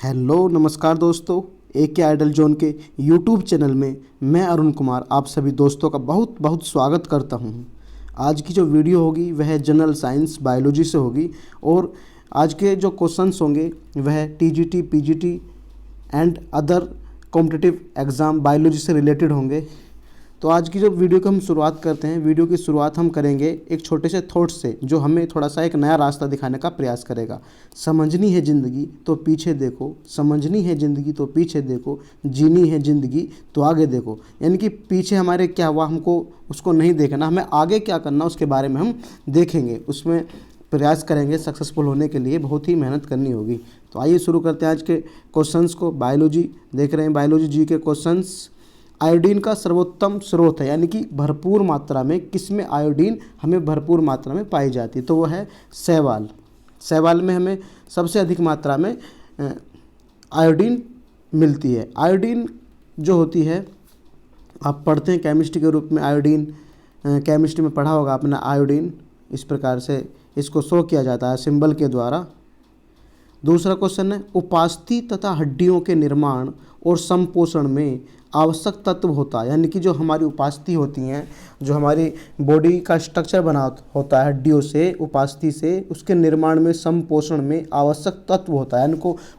Hello नमस्कार दोस्तों, AK idol zone के यूट्यूब चैनल में मैं अरुण कुमार आप सभी दोस्तों का बहुत बहुत स्वागत करता हूं। आज की जो वीडियो होगी वह जनरल साइंस बायोलॉजी से होगी और आज के जो क्वेश्चंस होंगे वह TGT PGT and other competitive exam biology से रिलेटेड होंगे। तो आज की जो वीडियो की हम शुरुआत करते हैं। वीडियो की शुरुआत हम करेंगे एक छोटे से थॉट से जो हमें थोड़ा सा एक नया रास्ता दिखाने का प्रयास करेगा। समझनी है ज़िंदगी तो पीछे देखो, समझनी है ज़िंदगी तो पीछे देखो, जीनी है ज़िंदगी तो आगे देखो। यानी कि पीछे हमारे क्या हुआ हमको उसको नहीं देखना, हमें आगे क्या करना उसके बारे में हम देखेंगे, उसमें प्रयास करेंगे। सक्सेसफुल होने के लिए बहुत ही मेहनत करनी होगी। तो आइए शुरू करते हैं आज के क्वेश्चंस को। बायोलॉजी देख रहे हैं, बायोलॉजी जी के क्वेश्चंस। आयोडीन का सर्वोत्तम स्रोत है, यानी कि भरपूर मात्रा में किसमें आयोडीन हमें भरपूर मात्रा में पाई जाती है, तो वो है शैवाल। शैवाल में हमें सबसे अधिक मात्रा में आयोडीन मिलती है। आयोडीन जो होती है, आप पढ़ते हैं केमिस्ट्री के रूप में आयोडीन, केमिस्ट्री में पढ़ा होगा आपने आयोडीन। इस प्रकार से इसको शो किया जाता है सिंबल के द्वारा। दूसरा क्वेश्चन है, उपास्थि तथा हड्डियों के निर्माण और संपोषण में आवश्यक तत्व होता है, यानी कि जो हमारी उपास्थि होती हैं, जो हमारी बॉडी का स्ट्रक्चर बना होता है हड्डियों से, उपास्थि से, उसके निर्माण में संपोषण में आवश्यक तत्व होता है,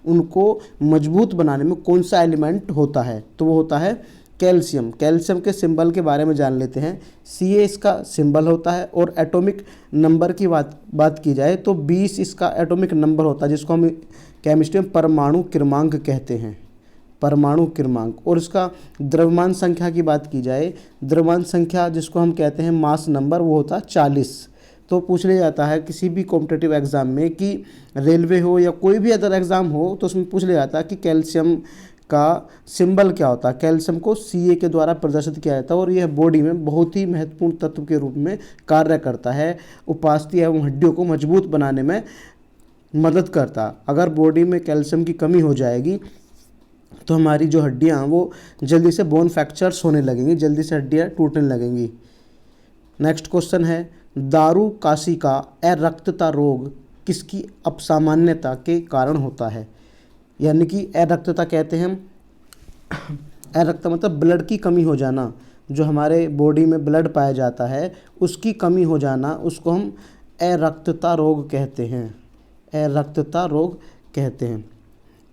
उनको मजबूत बनाने में कौन सा एलिमेंट होता है, तो वो होता है कैल्शियम। कैल्शियम के सिंबल के बारे में जान लेते हैं। Ca इसका सिंबल होता है और एटॉमिक नंबर की बात की जाए तो 20 इसका एटॉमिक नंबर होता है, जिसको हम केमिस्ट्री में परमाणु क्रमांक कहते हैं, परमाणु क्रमांक। और इसका द्रव्यमान संख्या की बात की जाए, द्रव्यमान संख्या जिसको हम कहते हैं मास नंबर, वो होता है 40। तो पूछ लिया जाता है किसी भी कॉम्पिटिटिव एग्ज़ाम में कि रेलवे हो या कोई भी अदर एग्ज़ाम हो तो उसमें पूछ लिया जाता है कि कैल्शियम का सिंबल क्या होता है। कैल्शियम को Ca के द्वारा प्रदर्शित किया जाता है और यह बॉडी में बहुत ही महत्वपूर्ण तत्व के रूप में कार्य करता है। उपास्थि एवं हड्डियों को मजबूत बनाने में मदद करता है। अगर बॉडी में कैल्शियम की कमी हो जाएगी तो हमारी जो हड्डियाँ वो जल्दी से बोन फ्रैक्चर्स होने लगेंगी, जल्दी से हड्डियाँ टूटने लगेंगी। नेक्स्ट क्वेश्चन है, दारू काशिका अरक्तता रोग किसकी असामान्यता के कारण होता है, यानी कि अरक्तता कहते हैं। अरक्त मतलब ब्लड की कमी हो जाना, जो हमारे बॉडी में ब्लड पाया जाता है उसकी कमी हो जाना, उसको हम अरक्तता रोग कहते हैं, अरक्तता रोग कहते हैं।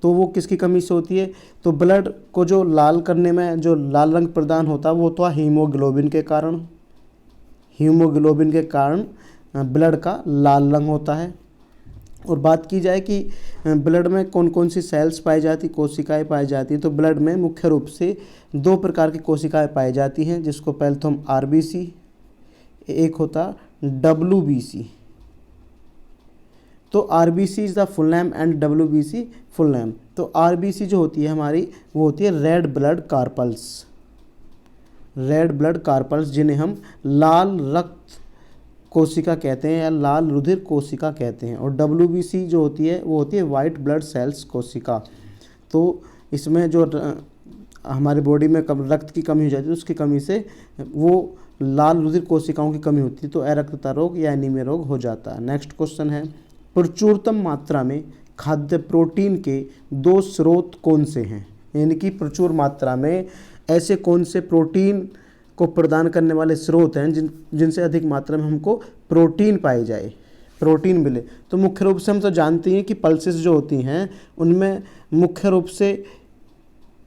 तो वो किसकी कमी से होती है, तो ब्लड को जो लाल करने में जो लाल रंग प्रदान होता है वो तो हीमोग्लोबिन के कारण, हीमोग्लोबिन के कारण ब्लड का लाल रंग होता है। और बात की जाए कि ब्लड में कौन कौन सी सेल्स पाई जाती, कोशिकाएं पाई जाती हैं, तो ब्लड में मुख्य रूप से 2 प्रकार की कोशिकाएं पाई जाती हैं, जिसको पहले तो हम RBC, एक होता WBC। तो RBC is the full name and WBC full name. तो RBC जो होती है हमारी, वो होती है red blood carpals, red blood carpals, जिन्हें हम लाल रक्त कोशिका कहते हैं या लाल रुधिर कोशिका कहते हैं। और WBC जो होती है वो होती है वाइट ब्लड सेल्स कोशिका। तो इसमें जो हमारे बॉडी में रक्त की कमी हो जाती है उसकी कमी से वो लाल रुधिर कोशिकाओं की कमी होती है, तो अरक्तता रोग या एनीमिया रोग हो जाता है। नेक्स्ट क्वेश्चन है, प्रचुरतम मात्रा में खाद्य प्रोटीन के 2 स्रोत कौन से हैं, यानी कि प्रचुर मात्रा में ऐसे कौन से प्रोटीन को प्रदान करने वाले स्रोत हैं जिनसे अधिक मात्रा में हमको प्रोटीन पाई जाए, प्रोटीन मिले। तो मुख्य रूप से हम तो जानते हैं कि पल्सेस जो होती हैं उनमें मुख्य रूप से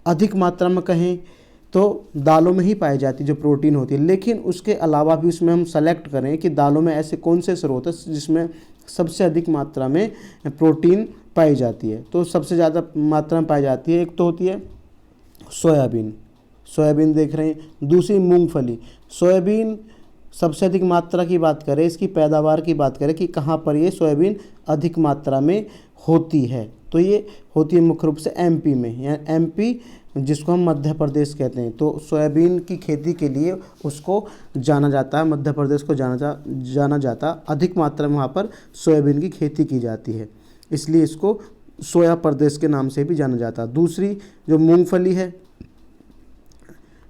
अधिक मात्रा में कहें तो दालों में ही पाई जाती जो प्रोटीन होती है, लेकिन उसके अलावा भी उसमें हम सेलेक्ट करें कि दालों में ऐसे कौन से स्रोत हैं जिसमें सबसे अधिक मात्रा में प्रोटीन पाई जाती है। तो सबसे ज़्यादा मात्रा में पाई जाती है, एक तो होती है सोयाबीन, सोयाबीन देख रहे हैं। दूसरी मूंगफली। सोयाबीन सबसे अधिक मात्रा की बात करें, इसकी पैदावार की बात करें कि कहाँ पर ये सोयाबीन अधिक मात्रा में होती है, तो ये होती है मुख्य रूप से MP में, या MP जिसको हम मध्य प्रदेश कहते हैं। तो सोयाबीन की खेती के लिए उसको जाना जाता है, मध्य प्रदेश को जाना जाता, अधिक मात्रा में वहाँ पर सोयाबीन की खेती की जाती है, इसलिए इसको सोया प्रदेश के नाम से भी जाना जाता है। दूसरी जो मूंगफली है,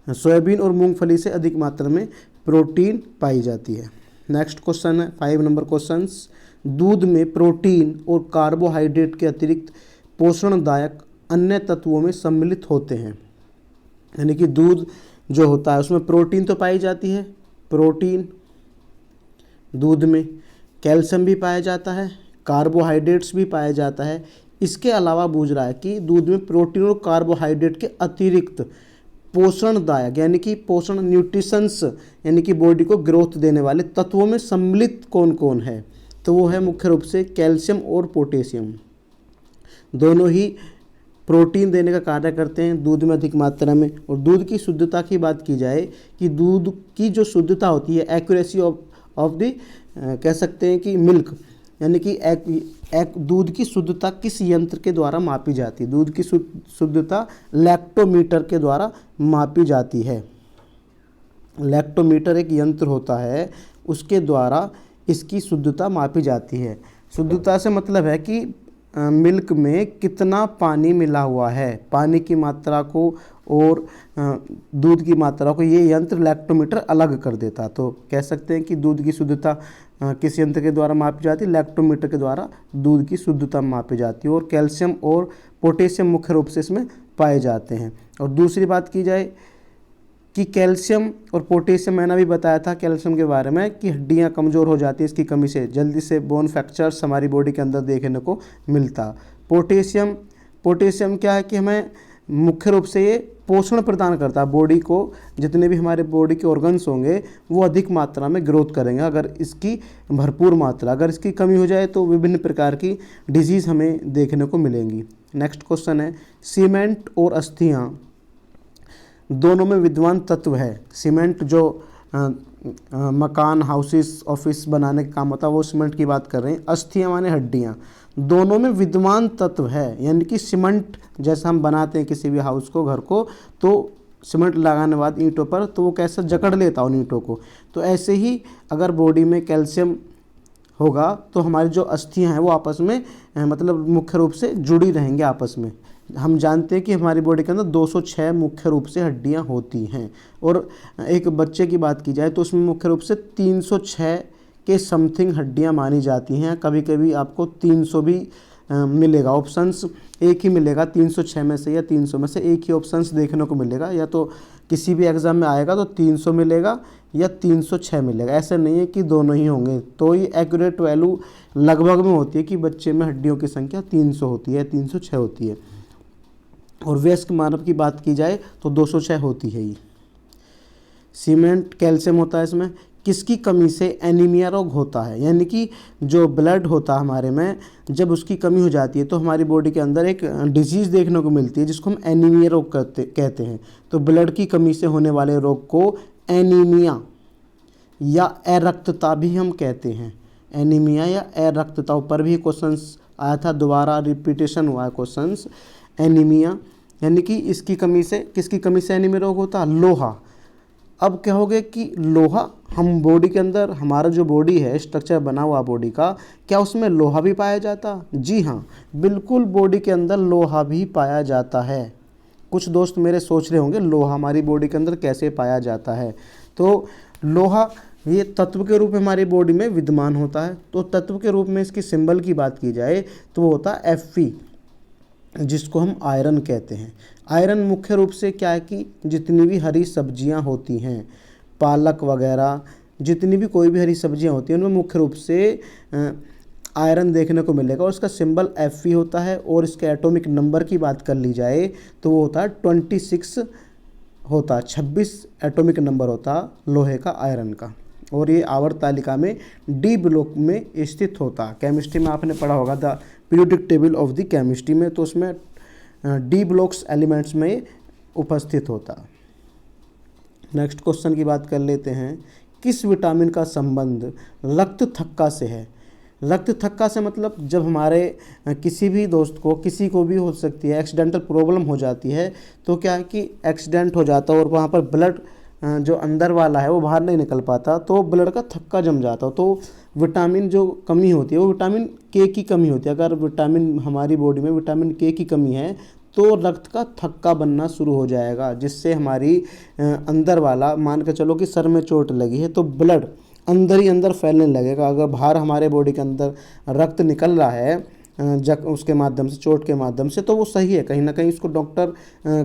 सोयाबीन और मूंगफली से अधिक मात्रा में प्रोटीन पाई जाती है। नेक्स्ट क्वेश्चन है 5 नंबर क्वेश्चंस, दूध में प्रोटीन और कार्बोहाइड्रेट के अतिरिक्त पोषणदायक अन्य तत्वों में सम्मिलित होते हैं। यानी कि दूध जो होता है उसमें प्रोटीन तो पाई जाती है, प्रोटीन दूध में, कैल्शियम भी पाया जाता है, कार्बोहाइड्रेट्स भी पाया जाता है। इसके अलावा बूझ रहा है कि दूध में प्रोटीन और कार्बोहाइड्रेट के अतिरिक्त पोषणदायक यानी कि पोषण न्यूट्रिशंस यानी कि बॉडी को ग्रोथ देने वाले तत्वों में सम्मिलित कौन कौन है, तो वो है मुख्य रूप से कैल्शियम और पोटेशियम। दोनों ही प्रोटीन देने का कार्य करते हैं दूध में अधिक मात्रा में। और दूध की शुद्धता की बात की जाए कि दूध की जो शुद्धता होती है, एक्यूरेसी ऑफ द कह सकते हैं कि मिल्क, यानी कि एक दूध की शुद्धता किस यंत्र के द्वारा मापी जाती है? दूध की शुद्धता लैक्टोमीटर के द्वारा मापी जाती है। लैक्टोमीटर एक यंत्र होता है, उसके द्वारा इसकी शुद्धता मापी जाती है। शुद्धता से मतलब है कि मिल्क में कितना पानी मिला हुआ है, पानी की मात्रा को और दूध की मात्रा को ये यंत्र लैक्टोमीटर अलग कर देता। तो कह सकते हैं कि दूध की शुद्धता किस यंत्र के द्वारा मापी जाती है? लैक्टोमीटर के द्वारा दूध की शुद्धता मापी जाती है। और कैल्शियम और पोटेशियम मुख्य रूप से इसमें पाए जाते हैं। और दूसरी बात की जाए कि कैल्शियम और पोटेशियम, मैंने भी बताया था कैल्शियम के बारे में कि हड्डियां कमज़ोर हो जाती हैं इसकी कमी से, जल्दी से बोन फ्रैक्चर्स हमारी बॉडी के अंदर देखने को मिलता। पोटेशियम क्या है कि हमें मुख्य रूप से ये पोषण प्रदान करता है बॉडी को। जितने भी हमारे बॉडी के ऑर्गन्स होंगे वो अधिक मात्रा में ग्रोथ करेंगे अगर इसकी भरपूर मात्रा, अगर इसकी कमी हो जाए तो विभिन्न प्रकार की डिजीज़ हमें देखने को मिलेंगी। नेक्स्ट क्वेश्चन है, सीमेंट और अस्थियाँ दोनों में विद्वान तत्व है। सीमेंट जो मकान, हाउसेस, ऑफिस बनाने का काम होता है वो सीमेंट की बात कर रहे हैं। अस्थियाँ माने हड्डियाँ, दोनों में विद्वान तत्व है। यानी कि सीमेंट जैसा हम बनाते हैं किसी भी हाउस को, घर को, तो सीमेंट लगाने के बाद ईंटों पर तो वो कैसे जकड़ लेता उन ईंटों को, तो ऐसे ही अगर बॉडी में कैल्शियम होगा तो हमारी जो अस्थियाँ हैं वो आपस में मतलब मुख्य रूप से जुड़ी रहेंगी आपस में। हम जानते हैं कि हमारी बॉडी के अंदर 206 मुख्य रूप से हड्डियां होती हैं। और एक बच्चे की बात की जाए तो उसमें मुख्य रूप से 306 के समथिंग हड्डियां मानी जाती हैं। कभी कभी आपको 300 भी मिलेगा, ऑप्शंस एक ही मिलेगा, 306 में से या 300 में से एक ही ऑप्शंस देखने को मिलेगा। या तो किसी भी एग्ज़ाम में आएगा तो 300 मिलेगा या 306 मिलेगा, ऐसा नहीं है कि दोनों ही होंगे। तो ये एक्यूरेट वैल्यू लगभग में होती है कि बच्चे में हड्डियों की संख्या 300 होती है, 306 होती है। और वयस्क मानव की बात की जाए तो 206 होती है। ये सीमेंट, कैल्शियम होता है इसमें। किसकी कमी से एनीमिया रोग होता है? यानी कि जो ब्लड होता है हमारे में, जब उसकी कमी हो जाती है तो हमारी बॉडी के अंदर एक डिजीज़ देखने को मिलती है जिसको हम एनीमिया रोग कहते हैं। तो ब्लड की कमी से होने वाले रोग को एनीमिया या अरक्तता भी हम कहते हैं। एनीमिया या अरक्तता, ऊपर भी क्वेश्चन आया था, दोबारा रिपीटेशन हुआ है क्वेश्चंस। एनीमिया यानी कि इसकी कमी से, किसकी कमी से एनीमिया रोग होता है? लोहा। अब कहोगे कि लोहा हम बॉडी के अंदर, हमारा जो बॉडी है, स्ट्रक्चर बना हुआ बॉडी का, क्या उसमें लोहा भी पाया जाता? जी हाँ, बिल्कुल बॉडी के अंदर लोहा भी पाया जाता है। कुछ दोस्त मेरे सोच रहे होंगे लोहा हमारी बॉडी के अंदर कैसे पाया जाता है। तो लोहा ये तत्व के रूप में हमारी बॉडी में विद्यमान होता है। तो तत्व के रूप में इसकी सिंबल की बात की जाए तो वो होता है Fe, जिसको हम आयरन कहते हैं। आयरन मुख्य रूप से क्या है कि जितनी भी हरी सब्जियां होती हैं, पालक वगैरह, जितनी भी कोई भी हरी सब्जियां होती हैं उनमें मुख्य रूप से आयरन देखने को मिलेगा। और इसका सिंबल Fe होता है। और इसके एटॉमिक नंबर की बात कर ली जाए तो वो होता है 26 होता है, 26 एटॉमिक नंबर होता लोहे का, आयरन का। और ये आवर्त तालिका में डी ब्लॉक में स्थित होता। केमिस्ट्री में आपने पढ़ा होगा the periodic table of the chemistry में, तो उसमें डी ब्लॉक्स एलिमेंट्स में उपस्थित होता। नेक्स्ट क्वेश्चन की बात कर लेते हैं, किस विटामिन का संबंध रक्त थक्का से है? रक्त थक्का से मतलब जब हमारे किसी भी दोस्त को, किसी को भी हो सकती है, एक्सीडेंटल प्रॉब्लम हो जाती है, तो क्या है कि एक्सीडेंट हो जाता है और वहाँ पर ब्लड जो अंदर वाला है वो बाहर नहीं निकल पाता, तो ब्लड का थक्का जम जाता है। तो विटामिन जो कमी होती है वो विटामिन के की कमी होती है। अगर विटामिन हमारी बॉडी में विटामिन के की कमी है तो रक्त का थक्का बनना शुरू हो जाएगा, जिससे हमारी अंदर वाला, मान के चलो कि सर में चोट लगी है तो ब्लड अंदर ही अंदर फैलने लगेगा। अगर बाहर हमारे बॉडी के अंदर रक्त निकल रहा है उसके माध्यम से, चोट के माध्यम से, तो वो सही है, कहीं ना कहीं उसको डॉक्टर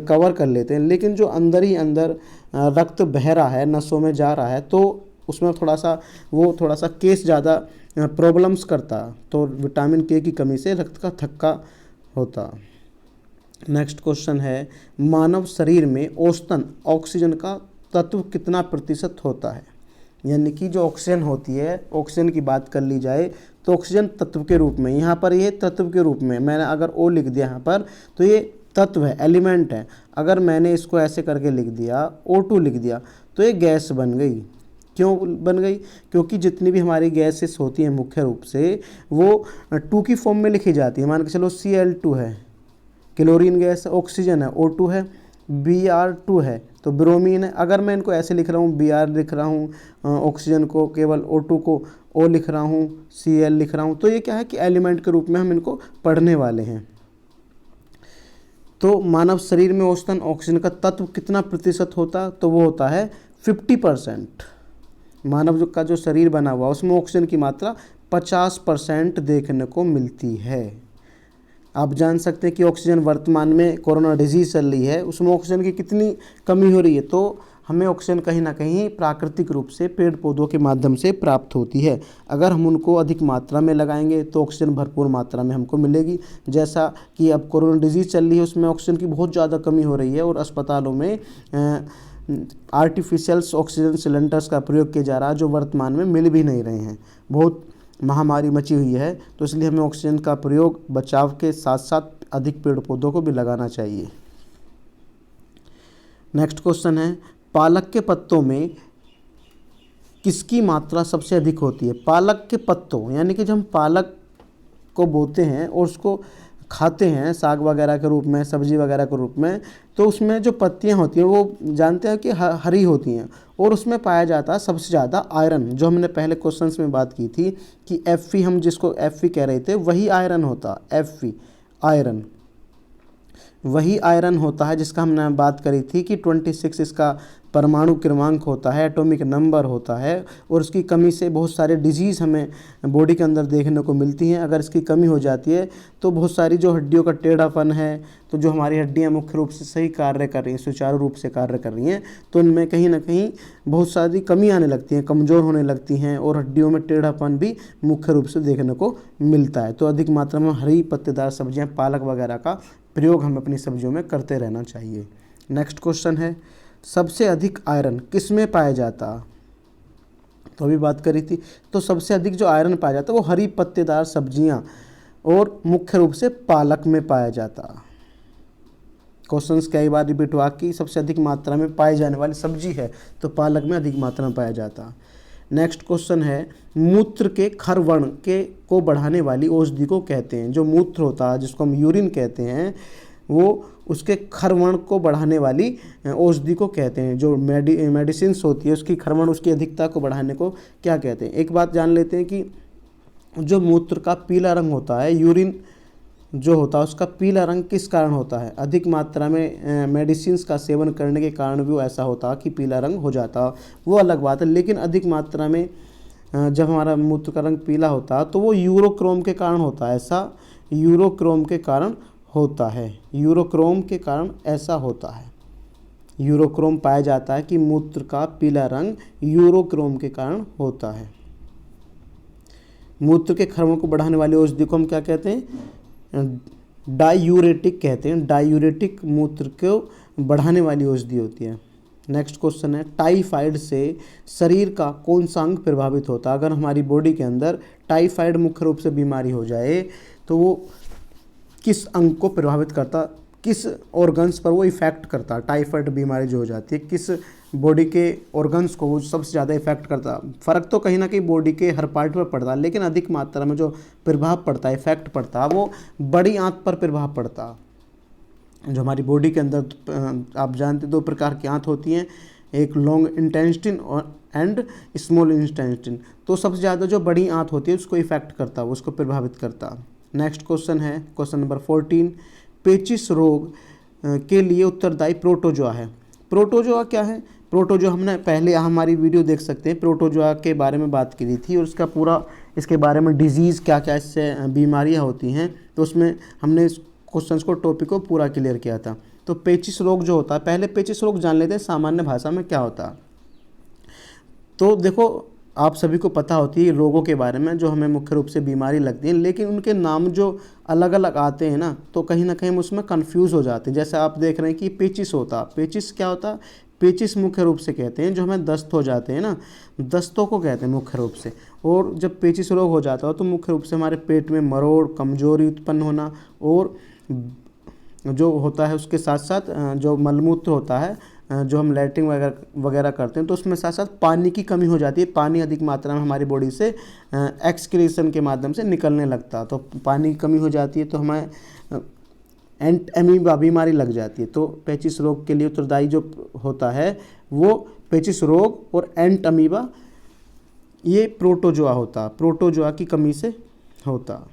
कवर कर लेते हैं। लेकिन जो अंदर ही अंदर रक्त बह रहा है, नसों में जा रहा है, तो उसमें थोड़ा सा केस ज़्यादा प्रॉब्लम्स करता, तो विटामिन के की कमी से रक्त का थक्का होता। नेक्स्ट क्वेश्चन है, मानव शरीर में औसतन ऑक्सीजन का तत्व कितना प्रतिशत होता है? यानी कि जो ऑक्सीजन होती है, ऑक्सीजन की बात कर ली जाए तो ऑक्सीजन तत्व के रूप में, यहाँ पर ये तत्व के रूप में, मैंने अगर ओ लिख दिया यहाँ पर तो ये तत्व है, एलिमेंट है। अगर मैंने इसको ऐसे करके लिख दिया, O2 लिख दिया, तो ये गैस बन गई। क्यों बन गई? क्योंकि जितनी भी हमारी गैसेस होती हैं मुख्य रूप से वो 2 की फॉर्म में लिखी जाती है। मान के चलो Cl2 है, क्लोरीन गैस, ऑक्सीजन है, O2 है, Br2 है तो ब्रोमीन है। अगर मैं इनको ऐसे लिख रहा हूँ, Br लिख रहा हूँ, ऑक्सीजन को केवल O2 को O लिख रहा हूँ, Cl लिख रहा हूँ, तो ये क्या है कि एलिमेंट के रूप में हम इनको पढ़ने वाले हैं। तो मानव शरीर में औसतन ऑक्सीजन का तत्व कितना प्रतिशत होता? तो वो होता है 50%। मानव का जो शरीर बना हुआ उसमें ऑक्सीजन की मात्रा 50% देखने को मिलती है। आप जान सकते हैं कि ऑक्सीजन वर्तमान में कोरोना डिजीज़ चल रही है, उसमें ऑक्सीजन की कितनी कमी हो रही है। तो हमें ऑक्सीजन कहीं ना कहीं प्राकृतिक रूप से पेड़ पौधों के माध्यम से प्राप्त होती है। अगर हम उनको अधिक मात्रा में लगाएंगे तो ऑक्सीजन भरपूर मात्रा में हमको मिलेगी। जैसा कि अब कोरोना डिजीज़ चल रही है, उसमें ऑक्सीजन की बहुत ज़्यादा कमी हो रही है और अस्पतालों में आर्टिफिशियल ऑक्सीजन सिलेंडर्स का प्रयोग किया जा रहा है, जो वर्तमान में मिल भी नहीं रहे हैं। बहुत महामारी मची हुई है, तो इसलिए हमें ऑक्सीजन का प्रयोग बचाव के साथ साथ अधिक पेड़ पौधों को भी लगाना चाहिए। नेक्स्ट क्वेश्चन है, पालक के पत्तों में किसकी मात्रा सबसे अधिक होती है? पालक के पत्तों, यानी कि जब हम पालक को बोते हैं और उसको खाते हैं साग वगैरह के रूप में, सब्जी वगैरह के रूप में, तो उसमें जो पत्तियां होती हैं वो जानते हैं कि हरी होती हैं और उसमें पाया जाता है सबसे ज़्यादा आयरन। जो हमने पहले क्वेश्चंस में बात की थी कि Fe, हम जिसको Fe कह रहे थे, वही आयरन होता, Fe आयरन, वही आयरन होता है जिसका हमने बात करी थी कि 26 इसका परमाणु क्रमांक होता है, एटॉमिक नंबर होता है, और उसकी कमी से बहुत सारे डिजीज़ हमें बॉडी के अंदर देखने को मिलती हैं। अगर इसकी कमी हो जाती है तो बहुत सारी जो हड्डियों का टेढ़ापन है, तो जो हमारी हड्डियां मुख्य रूप से सही कार्य कर रही हैं, सुचारू रूप से कार्य कर रही हैं, तो उनमें कहीं ना कहीं बहुत सारी कमी आने लगती हैं, कमज़ोर होने लगती हैं और हड्डियों में टेढ़ापन भी मुख्य रूप से देखने को मिलता है। तो अधिक मात्रा में हरी पत्तेदार सब्जियाँ, पालक वगैरह का प्रयोग हमें अपनी सब्जियों में करते रहना चाहिए। नेक्स्ट क्वेश्चन है, सबसे अधिक आयरन किस में पाया जाता? तो अभी बात करी थी, तो सबसे अधिक जो आयरन पाया जाता है वो हरी पत्तेदार सब्जियां और मुख्य रूप से पालक में पाया जाता। क्वेश्चंस कई बार रिपीट हुआ कि सबसे अधिक मात्रा में पाई जाने वाली सब्जी है, तो पालक में अधिक मात्रा में पाया जाता। नेक्स्ट क्वेश्चन है, मूत्र के खरवण के को बढ़ाने वाली औषधि को कहते हैं? जो मूत्र होता है जिसको हम यूरिन कहते हैं, वो उसके खरवण को बढ़ाने वाली औषधि को कहते हैं। जो मेडिसिन्स होती है उसकी खरवण, उसकी अधिकता को बढ़ाने को क्या कहते हैं? एक बात जान लेते हैं कि जो मूत्र का पीला रंग होता है, यूरिन जो होता है उसका पीला रंग किस कारण होता है? अधिक मात्रा में मेडिसिन्स का सेवन करने के कारण भी वो ऐसा होता कि पीला रंग हो जाता, वो अलग बात है। लेकिन अधिक मात्रा में जब हमारा मूत्र का रंग पीला होता तो वो यूरोक्रोम के कारण होता है। ऐसा यूरोक्रोम के कारण होता है, यूरोक्रोम के कारण ऐसा होता है। यूरोक्रोम पाया जाता है कि मूत्र का पीला रंग यूरोक्रोम के कारण होता है। मूत्र के खरवण को बढ़ाने वाली औषधि को हम क्या कहते हैं? डायूरेटिक कहते हैं। डायूरेटिक मूत्र को बढ़ाने वाली औषधि होती है। नेक्स्ट क्वेश्चन है, टाइफाइड से शरीर का कौन सा अंग प्रभावित होता है? अगर हमारी बॉडी के अंदर टाइफाइड मुख्य रूप से बीमारी हो जाए तो वो किस अंग को प्रभावित करता, किस ऑर्गन्स पर वो इफ़ेक्ट करता? टाइफाइड बीमारी जो हो जाती है किस बॉडी के ऑर्गन्स को वो सबसे ज़्यादा इफेक्ट करता? फ़र्क तो कहीं ना कहीं बॉडी के हर पार्ट पर पड़ता, लेकिन अधिक मात्रा में जो प्रभाव पड़ता है, इफेक्ट पड़ता, वो बड़ी आंत पर प्रभाव पड़ता। जो हमारी बॉडी के अंदर आप जानते 2 प्रकार की आंत होती हैं, एक लॉन्ग इंटेस्टिन और एंड स्मॉल इंटेस्टिन। तो सबसे ज़्यादा जो बड़ी आंत होती है उसको इफेक्ट करता, उसको प्रभावित करता। नेक्स्ट क्वेश्चन है क्वेश्चन नंबर 14, पेचिश रोग के लिए उत्तरदायी प्रोटोजोआ है। प्रोटोजोआ क्या है? प्रोटोजोआ हमने पहले हमारी वीडियो देख सकते हैं, प्रोटोजोआ के बारे में बात की थी और उसका पूरा इसके बारे में डिजीज़ क्या क्या इससे बीमारियाँ होती हैं, तो उसमें हमने इस क्वेश्चंस को टॉपिक को पूरा क्लियर किया था। तो पेचिश रोग जो होता है, पहले पेचिश रोग जान लेते हैं सामान्य भाषा में क्या होता है। तो देखो आप सभी को पता होती है रोगों के बारे में जो हमें मुख्य रूप से बीमारी लगती है, लेकिन उनके नाम जो अलग अलग आते हैं ना, तो कहीं ना कहीं हम उसमें कंफ्यूज हो जाते हैं। जैसे आप देख रहे हैं कि पेचिस होता, पेचिस क्या होता, पेचिस मुख्य रूप से कहते हैं जो हमें दस्त हो जाते हैं ना, दस्तों को कहते हैं मुख्य रूप से। और जब पेचिस रोग हो जाता है तो मुख्य रूप से हमारे पेट में मरोड़, कमजोरी उत्पन्न होना, और जो होता है उसके साथ साथ जो मलमूत्र होता है, जो हम लैट्रिन वगैरह करते हैं, तो उसमें साथ साथ पानी की कमी हो जाती है। पानी अधिक मात्रा में हमारी बॉडी से एक्सक्रीशन के माध्यम से निकलने लगता है, तो पानी की कमी हो जाती है, तो हमें एंट अमीबा बीमारी लग जाती है। तो पेचिस रोग के लिए उत्तरदायी जो होता है वो पेचिस रोग और एंट अमीबा, ये प्रोटोजोआ होता, प्रोटोजोआ की कमी से होता।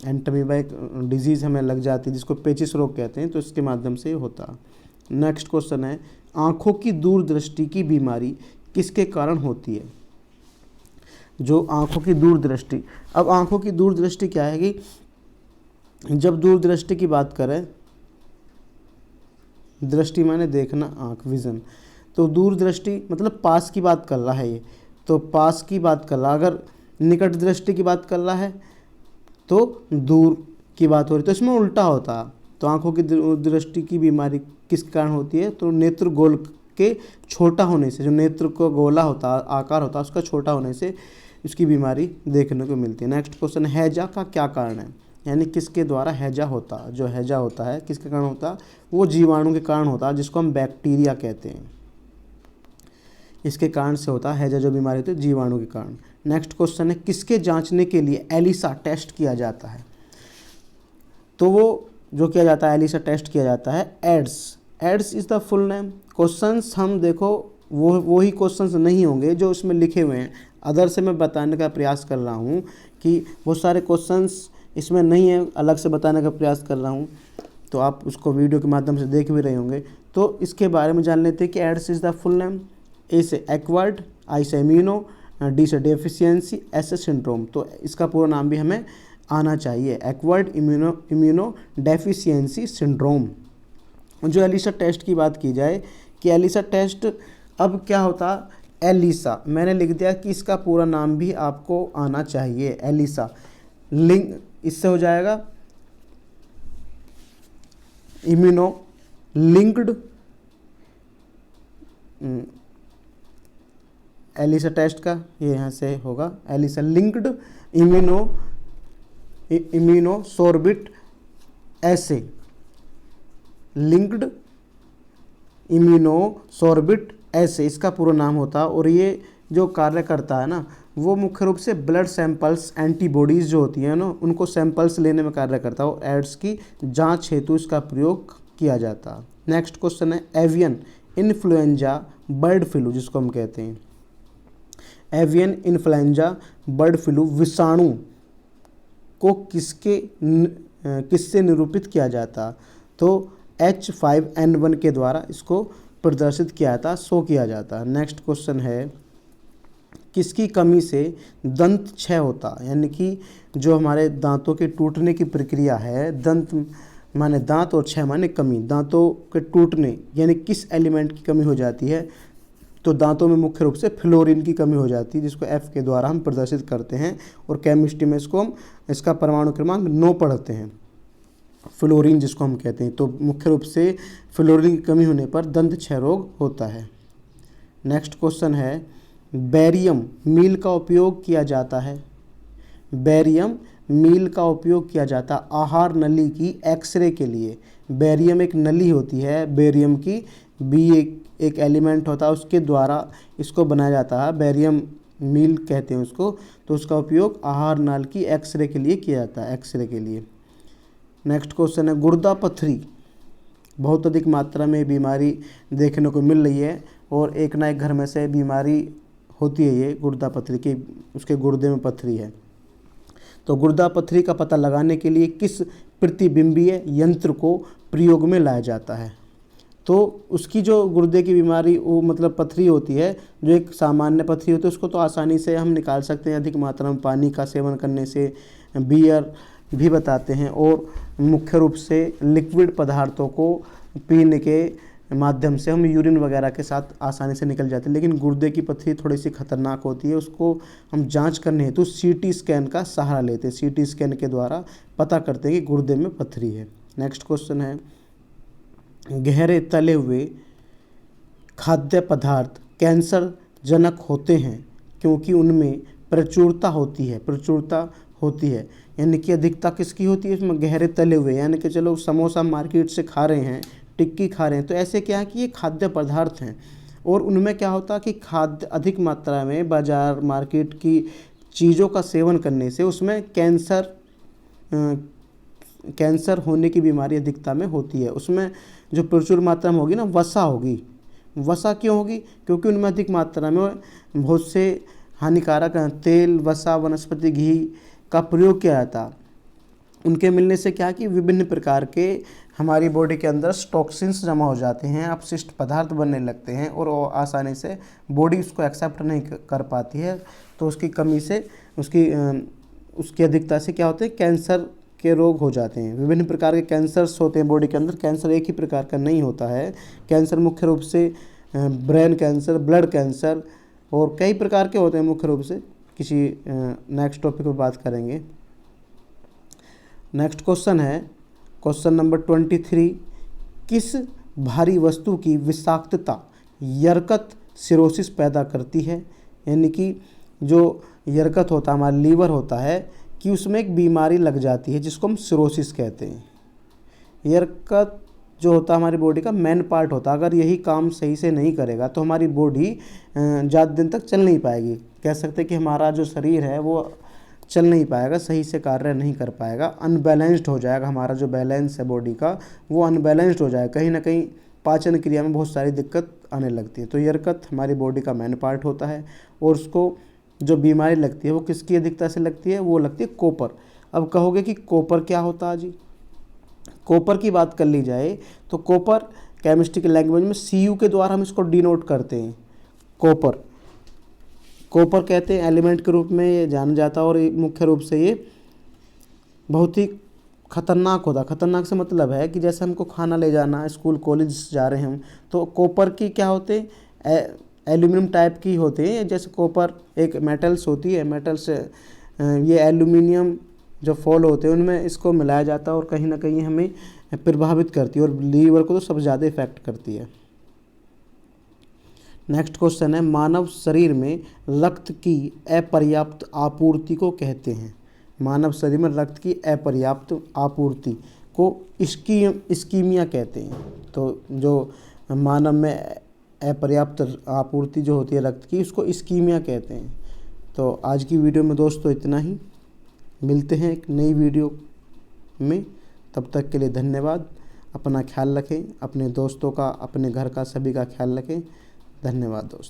एंट अमीबा एक डिजीज़ हमें लग जाती है जिसको पेचिस रोग कहते हैं, तो इसके माध्यम से होता। नेक्स्ट क्वेश्चन है, आँखों की दूरदृष्टि की बीमारी किसके कारण होती है। जो आँखों की दूरदृष्टि, अब आँखों की दूरदृष्टि क्या है कि जब दूरदृष्टि की बात करें, दृष्टि माने देखना, आँख विज़न, तो दूरदृष्टि मतलब पास की बात कर रहा है ये, तो पास की बात कर रहा। अगर निकट दृष्टि की बात कर रहा है तो दूर की बात हो रही, तो इसमें उल्टा होता। तो आँखों की दृष्टि की बीमारी किस कारण होती है, तो नेत्र गोल के छोटा होने से, जो नेत्र को गोला होता आकार होता है उसका छोटा होने से इसकी बीमारी देखने को मिलती है। नेक्स्ट क्वेश्चन, हैजा का क्या कारण है, यानी किसके द्वारा हैजा होता। जो हैजा होता है किसके कारण होता, वो जीवाणु के कारण होता है जिसको हम बैक्टीरिया कहते हैं, इसके कारण से होता है हैजा जो बीमारी होती है जीवाणु के कारण। नेक्स्ट क्वेश्चन है, किसके जांचने के लिए एलिसा टेस्ट किया जाता है। तो वो जो किया जाता है एलिसा टेस्ट किया जाता है, AIDS, AIDS is the full name. Questions हम देखो वही क्वेश्चंस नहीं होंगे जो उसमें लिखे हुए हैं, अदर से मैं बताने का प्रयास कर रहा हूँ कि बहुत सारे क्वेश्चंस इसमें नहीं है, अलग से बताने का प्रयास कर रहा हूँ, तो आप उसको वीडियो के माध्यम से देख भी रहे होंगे। तो इसके बारे में जान लेते हैं कि AIDS is the full name. A से एक्वायर्ड, आई से इम्यूनो, डी से डेफिशिएंसी, एस से सिंड्रोम। तो इसका पूरा नाम भी हमें आना चाहिए, एक्वायर्ड इम्यूनो डेफिशिएंसी सिंड्रोम। जो एलिसा टेस्ट की बात की जाए कि एलिसा टेस्ट अब क्या होता, एलिसा मैंने लिख दिया कि इसका पूरा नाम भी आपको आना चाहिए, एलिसा लिंक इससे हो जाएगा इम्यूनो लिंक्ड, एलिसा टेस्ट का ये यहाँ से होगा एलिसा लिंक्ड इम्यूनो सोर्बिट एसे, लिंक्ड इम्यूनो सोर्बिट एसे इसका पूरा नाम होता। और ये जो कार्य करता है ना, वो मुख्य रूप से ब्लड सैंपल्स, एंटीबॉडीज़ जो होती हैं ना, उनको सैंपल्स लेने में कार्य करता है, और एड्स की जांच हेतु इसका प्रयोग किया जाता। नेक्स्ट क्वेश्चन है, एवियन इन्फ्लुएंजा बर्ड फ्लू जिसको हम कहते हैं, एवियन इन्फ्लुएंजा बर्ड फ्लू विषाणु को किससे निरूपित किया जाता। तो H5N1 के द्वारा इसको प्रदर्शित किया जाता, शो किया जाता। नेक्स्ट क्वेश्चन है, किसकी कमी से दंत क्षय होता, यानी कि जो हमारे दांतों के टूटने की प्रक्रिया है, दंत माने दांत और क्षय माने कमी, दांतों के टूटने यानी किस एलिमेंट की कमी हो जाती है। तो दांतों में मुख्य रूप से फ्लोरीन की कमी हो जाती है जिसको F के द्वारा हम प्रदर्शित करते हैं, और केमिस्ट्री में इसको हम इसका परमाणु क्रमांक 9 पढ़ते हैं, फ्लोरीन जिसको हम कहते हैं। तो मुख्य रूप से फ्लोरीन की कमी होने पर दंत क्षय रोग होता है। नेक्स्ट क्वेश्चन है, बेरियम मील का उपयोग किया जाता है, बेरियम मील का उपयोग किया जाता आहार नली की एक्सरे के लिए। बेरियम एक नली होती है, बेरियम की बी एक एलिमेंट होता है, उसके द्वारा इसको बनाया जाता है, बेरियम मील कहते हैं उसको। तो उसका उपयोग आहार नाल की एक्सरे के लिए किया जाता है, एक्सरे के लिए। नेक्स्ट क्वेश्चन है, गुर्दा पथरी बहुत अधिक मात्रा में बीमारी देखने को मिल रही है, और एक ना एक घर में से बीमारी होती है ये गुर्दा पथरी की, उसके गुर्दे में पथरी है। तो गुर्दा पथरी का पता लगाने के लिए किस प्रतिबिंबीय यंत्र को प्रयोग में लाया जाता है। तो उसकी जो गुर्दे की बीमारी वो मतलब पथरी होती है, जो एक सामान्य पथरी होती है, उसको तो आसानी से हम निकाल सकते हैं अधिक मात्रा में पानी का सेवन करने से, बियर भी बताते हैं, और मुख्य रूप से लिक्विड पदार्थों को पीने के माध्यम से हम यूरिन वगैरह के साथ आसानी से निकल जाते हैं। लेकिन गुर्दे की पथरी थोड़ी सी खतरनाक होती है, उसको हम जांच करने हेतु सीटी स्कैन का सहारा लेते हैं। सीटी स्कैन के द्वारा पता करते हैं कि गुर्दे में पथरी है। नेक्स्ट क्वेश्चन है, गहरे तले हुए खाद्य पदार्थ कैंसर जनक होते हैं क्योंकि उनमें प्रचुरता होती है। यानी कि अधिकता किसकी होती है इसमें? गहरे तले हुए, यानी कि चलो समोसा मार्केट से खा रहे हैं, टिक्की खा रहे हैं, तो ऐसे क्या है कि ये खाद्य पदार्थ हैं, और उनमें क्या होता है कि खाद्य अधिक मात्रा में बाज़ार मार्केट की चीज़ों का सेवन करने से उसमें कैंसर होने की बीमारी अधिकता में होती है। उसमें जो प्रचुर मात्रा में होगी ना, वसा होगी। वसा क्यों होगी? क्योंकि उनमें अधिक मात्रा में बहुत से हानिकारक तेल, वसा, वनस्पति घी का प्रयोग किया जाता। उनके मिलने से क्या कि विभिन्न प्रकार के हमारी बॉडी के अंदर टॉक्सिन्स जमा हो जाते हैं, अपशिष्ट पदार्थ बनने लगते हैं, और वो आसानी से बॉडी उसको एक्सेप्ट नहीं कर पाती है। तो उसकी कमी से उसकी अधिकता से क्या होते हैं? कैंसर के रोग हो जाते हैं। विभिन्न प्रकार के कैंसर्स होते हैं बॉडी के अंदर। कैंसर एक ही प्रकार का नहीं होता है। कैंसर मुख्य रूप से ब्रेन कैंसर, ब्लड कैंसर और कई प्रकार के होते हैं मुख्य रूप से। किसी नेक्स्ट टॉपिक पर बात करेंगे। नेक्स्ट क्वेश्चन है, क्वेश्चन नंबर 23, किस भारी वस्तु की विषाक्तता यकृत सिरोसिस पैदा करती है? यानी कि जो यकृत होता है, हमारा लीवर होता है, कि उसमें एक बीमारी लग जाती है जिसको हम सिरोसिस कहते हैं। यकृत जो होता है हमारी बॉडी का मेन पार्ट होता है, अगर यही काम सही से नहीं करेगा तो हमारी बॉडी ज़्यादा दिन तक चल नहीं पाएगी। कह सकते हैं कि हमारा जो शरीर है वो चल नहीं पाएगा, सही से कार्य नहीं कर पाएगा, अनबैलेंस्ड हो जाएगा। हमारा जो बैलेंस है बॉडी का वो अनबैलेंस्ड हो जाएगा, कहीं ना कहीं पाचन क्रिया में बहुत सारी दिक्कत आने लगती है। तो यकृत हमारी बॉडी का मेन पार्ट होता है, और उसको जो बीमारी लगती है वो किसकी अधिकता से लगती है? वो लगती है कॉपर। अब कहोगे कि कॉपर क्या होता है जी? कॉपर की बात कर ली जाए तो कॉपर केमिस्ट्री के लैंग्वेज में Cu के द्वारा हम इसको डिनोट करते हैं। कॉपर कहते हैं एलिमेंट के रूप में ये जाना जाता है, और मुख्य रूप से ये बहुत ही खतरनाक होता है। खतरनाक से मतलब है कि जैसे हमको खाना ले जाना, स्कूल कॉलेज जा रहे हैं हम, तो कॉपर की क्या होते हैं? एल्यूमिनियम टाइप की होते हैं। जैसे कॉपर एक मेटल्स होती है, मेटल्स ये एल्यूमिनियम जो फॉल होते हैं उनमें इसको मिलाया जाता है, और कहीं ना कहीं हमें प्रभावित करती है, और लीवर को तो सबसे ज़्यादा इफेक्ट करती है। नेक्स्ट क्वेश्चन है, मानव शरीर में रक्त की अपर्याप्त आपूर्ति को कहते हैं। मानव शरीर में रक्त की अपर्याप्त आपूर्ति को इस्कीमिया कहते हैं। तो जो मानव में अपर्याप्त आपूर्ति जो होती है रक्त की, उसको इस्कीमिया कहते हैं। तो आज की वीडियो में दोस्तों इतना ही। मिलते हैं एक नई वीडियो में, तब तक के लिए धन्यवाद। अपना ख्याल रखें, अपने दोस्तों का, अपने घर का, सभी का ख्याल रखें। धन्यवाद दोस्तों।